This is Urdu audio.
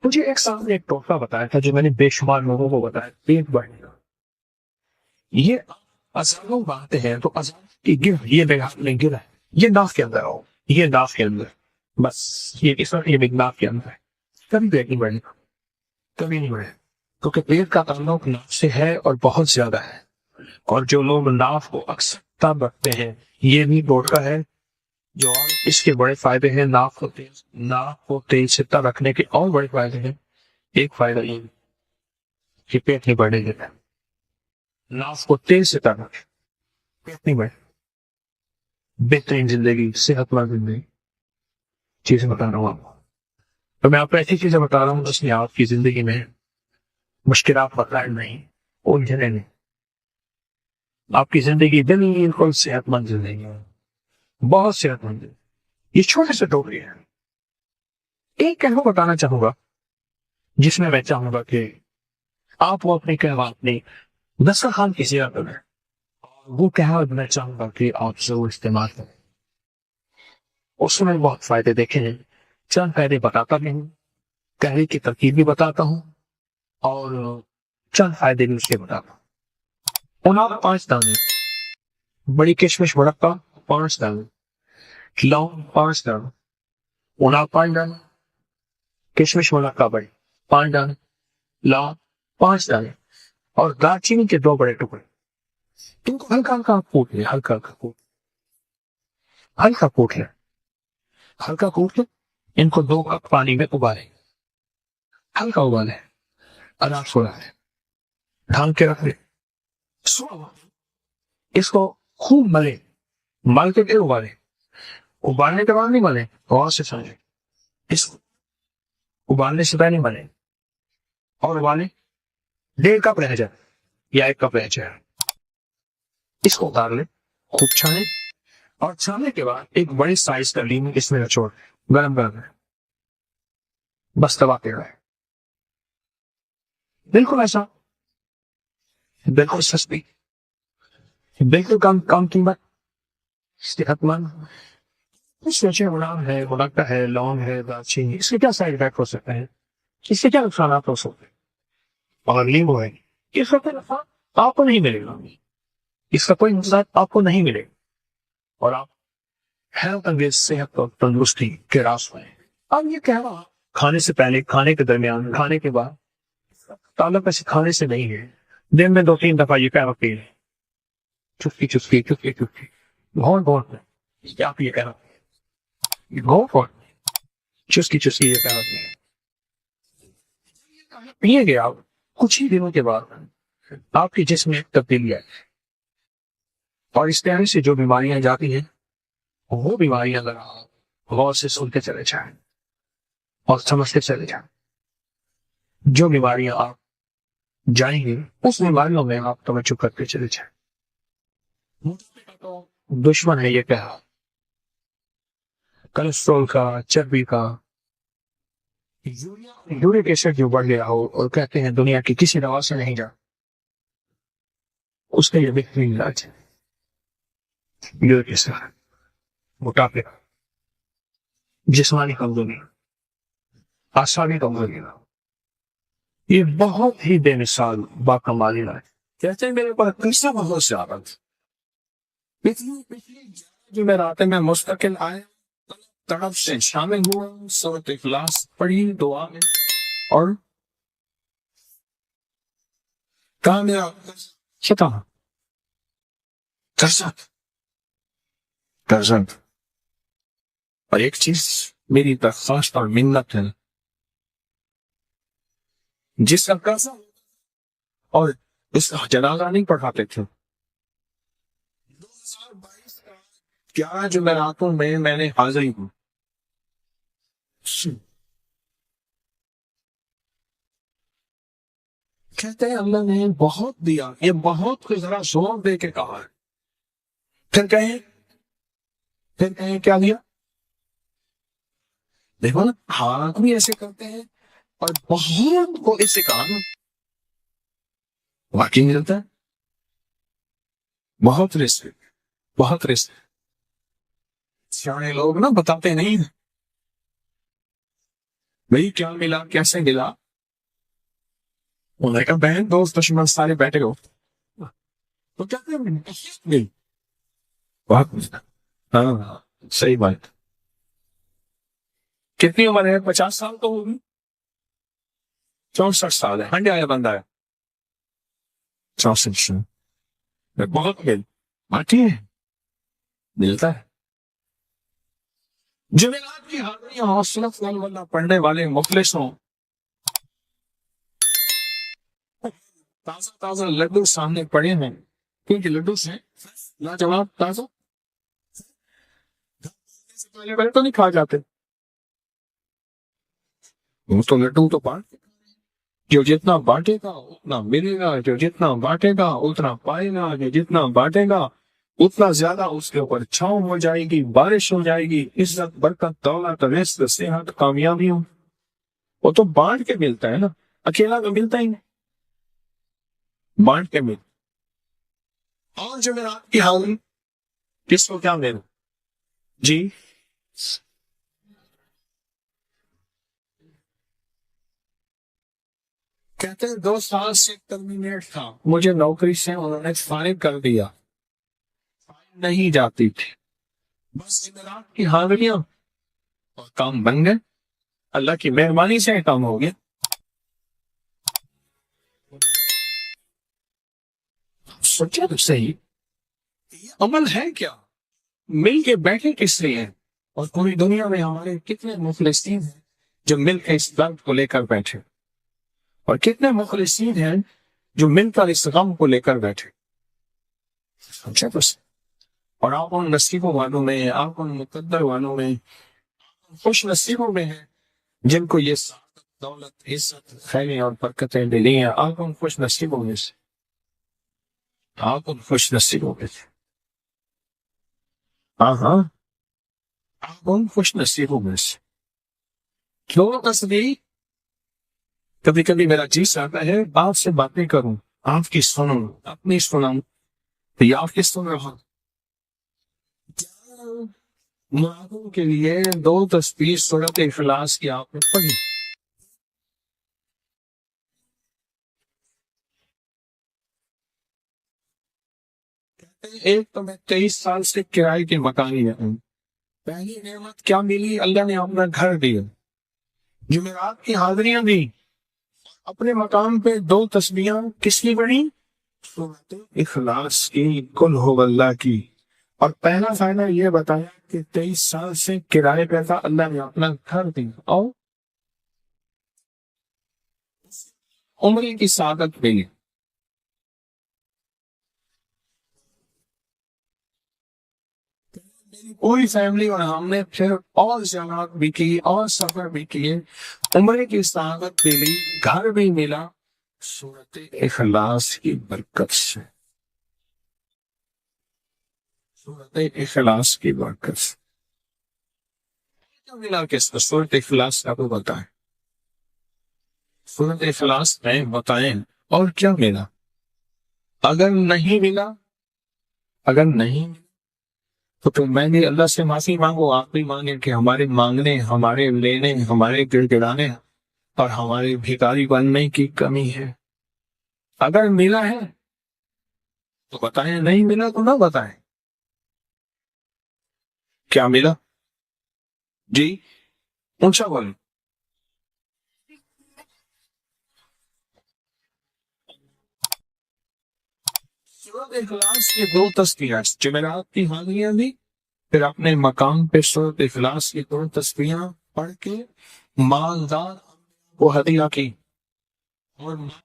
مجھے ایک صاحب نے ایک ٹوٹکا بتایا تھا جو میں نے بے شمار لوگوں کو بتایا، پیٹ بڑھنے کا۔ یہ ہزاروں باتیں ہیں تو ہزار کی گر، یہ گر ہے، یہ ناف کے اندر ہو، یہ ناف کے اندر، بس یہ اس وقت یہ ناف کے اندر ہے، کبھی پیٹ نہیں بڑھنے کا، کبھی نہیں بڑھے، کیونکہ پیٹ کا تعلق ناف سے ہے اور بہت زیادہ ہے۔ اور جو لوگ ناف کو اکثر تب رکھتے ہیں، یہ بھی ٹوٹکا ہے جو، اور اس کے بڑے فائدے ہیں۔ ناف کو تیز سے تب رکھنے کے اور بڑے فائدے ہیں۔ ایک فائدہ یہ کہ پیٹ نہیں بڑھنے دیتا، ناف کو تیز سے تب رکھے، پیٹ نہیں بڑھے۔ بہترین زندگی، صحت مند زندگی چیزیں بتا رہا ہوں آپ کو، تو میں آپ کو ایسی چیزیں بتا رہا ہوں جس میں آپ کی زندگی میں مشکلات مسائل نہیں، الجھنیں نہیں، آپ کی زندگی بالکل صحت مند زندگی ہے، بہت صحت مند ہے۔ یہ چھوٹے سے ٹوٹکے ہیں۔ ایک کہنا بتانا چاہوں گا جس میں چاہوں گا کہ آپ وہ اپنے اپنی دسترخوان کی زیارت کریں، وہ کہاوت میں چاہوں گا کہ آپ ضرور استعمال کریں۔ اس میں بہت فائدے دیکھے ہیں، چند فائدے بتاتا بھی ہوں، کہنے کی ترکیب بھی بتاتا ہوں، اور چند فائدے بھی اس کے بتاتا ہوں۔ اناپ 5 دانے، بڑی کشمش مرکہ 5 دانے، لونگ 5 دانے، اناپ 5 دانے، کشمش مرکہ بڑی 5 دانے، لونگ 5 دانے، اور دال چینی کے 2 بڑے ٹکڑے۔ ان کو ہلکا ہلکا کوٹ لیں، ہلکا کوٹ لیں، ہلکا کوٹ لیں۔ ان کو 2 کپ پانی میں ابالیں، ہلکا ابالیں، آرام سے ڈالیں، ڈھانک کے رکھ لیں۔ اس کو خوب ملیں، مل کے پھر ابالیں، ابالنے کے بعد نہیں ملیں، غور سے سمجھیں، اس کو ابالنے سے پہلے ملیں اور ابالیں، 1.5 کپ رہ جائے یا 1 کپ رہ جائے، اس کو اتار لیں، خوب چھانے، اور چھانے کے بعد ایک بڑے سائز کا لیمو اس میں نچوڑ، گرم ہے، بس دباتے رہے، بالکل ایسا، بالکل سستی، بالکل کم قیمت، صحت مند۔ اس وجہ انار ہے، منقع ہے، لونگ ہے، دال چینی، اس کے کیا سائڈ افیکٹ ہو سکتے ہیں، اس سے کیا نقصانات ہو سکتے ہیں؟ اور لیمو ہے، اس کا کوئی نقصان آپ کو نہیں ملے گا، اس کا کوئی نقصان آپ کو نہیں ملے گا، اور آپ ہیلتھ انگیز صحت اور تندرستی کے راستے ہیں۔ اب یہ کہہ رہا کھانے سے پہلے، کھانے کے درمیان، کھانے کے بعد، تعلق ایسے کھانے سے نہیں ہے۔ دن میں 2-3 دفعہ یہ کہہ رہا ہے، چسکی، بہت آپ یہ کہہ رہا چسکی یہ کہہ رہا پیے گے آپ، کچھ ہی دنوں کے بعد آپ کے جسم میں تبدیلی آئے، اور اس طرح سے جو بیماریاں جاتی ہیں، وہ بیماریاں اگر آپ غور سے سنتے چلے جائیں اور سمجھتے چلے جائیں، جو بیماریاں آپ جائیں گے اس بیماریوں میں آپ توجہ کرتے چلے جائیں۔ دشمن ہے یہ کہا، کولسٹرول کا، چربی کا، یورک ایسڈ جو بڑھ گیا ہو اور کہتے ہیں دنیا کی کسی دوا سے نہیں جا، اس کا یہ بہترین علاج ہے۔ یورک ایسڈ، موٹاپے، جسمانی کمزوری، اعصابی کمزوری، یہ بہت ہی بے مثال باکمال علاج۔ کہتے ہیں میرے پاس پیسہ بہت سے آ رہا تھا، جو میں رات میں مستقل آئے، طرف سے شامل ہوا، سورۃ اخلاص پڑھی دعا میں، اور کہا میرا درزد، اور ایک چیز میری درخواست اور منت ہے، جس کا قرضہ اور اس کا جنازہ نہیں پڑھاتے تھے، 2022 کا 11 جمعراتوں میں نے حاضری ہوں، کہتے ہیں اللہ نے بہت دیا، یہ بہت کو ذرا زور دے کے کہا ہے، پھر کہیں کیا دیا؟ دیکھو نا، ہاتھ بھی ایسے کرتے ہیں اور بہت کو ایسے کہا نا، واقعی ملتا ہے، بہت رزق۔ سیانے لوگ نا بتاتے نہیں، بھائی کیا ملا، کیسے ملا؟ انہوں نے کہا بہن دوست دشمن سارے بیٹھے ہو تو کیا مل بہت ہاں صحیح بات. کتنی عمر ہے؟ 50 سال تو ہوگی. 64 سال ہے. ہنڈے آیا بندہ ہے 64 سال. بہت مل باقی ہے ملتا ہے. جمعرات کی حاضریاں حوصلہ اللہ پڑھنے والے مخلص ہوں. تازہ تازہ لڈو سامنے پڑے ہیں کیونکہ لڈو سے لاجواب تازہ پہلے پہلے تو نہیں کھا جاتے. وہ تو لڈو تو بانٹ جو جتنا بانٹے گا اتنا ملے گا، جو جتنا بانٹے گا اتنا پائے گا، جو جتنا بانٹے گا اتنا زیادہ اس کے اوپر چھاؤں ہو جائے گی، بارش ہو جائے گی، عزت برکت دولت رزق صحت کامیابی ہو. وہ تو بانٹ کے ملتا ہے نا، اکیلا تو ملتا ہی نہیں، بانٹ کے مل. اور جو میرا آپ کی حاضری کس کو کیا ملے جی؟ کہتے ہیں 2 سال سے ٹرمینیٹ تھا، مجھے نوکری سے انہوں نے فارغ کر دیا، نہیں جاتی تھی. بس جمعرات کی حاضریاں اور کام بن گئے، اللہ کی مہربانی سے کام ہو گیا. سوچے تو صحیح عمل ہے کیا؟ مل کے بیٹھے کس لیے ہیں؟ اور پوری دنیا میں ہمارے کتنے مخلصین ہیں جو مل کے اس درد کو لے کر بیٹھے، اور کتنے مخلصین ہیں جو مل کر اس غم کو لے کر بیٹھے. سوچے تو صحیح. اور آپ ان نصیبوں والوں میں، آپ ان مقدر والوں میں، خوش نصیبوں میں ہیں جن کو یہ سعادت دولت عزت خیریں اور برکتیں ملی ہیں. آپ ان خوش نصیبوں میں سے، آپ ان خوش نصیبوں میں سے. ہاں ہاں آپ ان خوش نصیبوں میں سے. کیوں تصدیق؟ کبھی کبھی میرا جی چاہتا ہے آپ سے باتیں کروں، آپ کی سنوں، اپنی سناؤں، تو یہ آپ کی سن رہا. مرادوں کے لیے 2 تسبیح سورۃ اخلاص کی آپ نے پڑھی. ایک تو میں 23 سال سے کرائے کے مکان ہی ہوں. پہلی نعمت کیا ملی؟ اللہ نے اپنا گھر دیا، جمعرات کی حاضریاں دی، اپنے مقام پہ 2 تسبیحاں کس کی پڑھی؟ سورۃ اخلاص کی، قل هو اللہ کی. اور پہلا فائدہ یہ بتایا کہ 23 سال سے کرائے پہ تھا، اللہ نے اپنا گھر دیا اور عمر کی سعادت ملی. پوری فیملی اور ہم نے پھر اور زیارات بھی کی اور سفر بھی کیے، عمر کی سعادت ملی، گھر بھی ملا سورۃ اخلاص کی برکت سے. سورۃ اخلاص کی برکت سے کیا ملا؟ کس کو سورۃ اخلاص کا کو بتائیں، سورۃ اخلاص میں بتائیں اور کیا ملا. اگر نہیں ملا، اگر نہیں ملا تو پھر میں بھی اللہ سے معافی مانگو، آپ بھی مانگیں کہ ہمارے مانگنے، ہمارے لینے، ہمارے گڑ گڑانے اور ہمارے بھکاری بننے کی کمی ہے. اگر ملا ہے تو بتائیں، نہیں ملا تو نہ بتائیں. کیا ملا جی؟ اونچا بولیں. سورۃ اخلاص کے 2 تسبیحات، جمعرات کی حاضریاں دی، پھر اپنے مقام پہ سورۃ اخلاص کی 2 تسبیحاں پڑھ کے مالدار کو ہدیہ کی. اور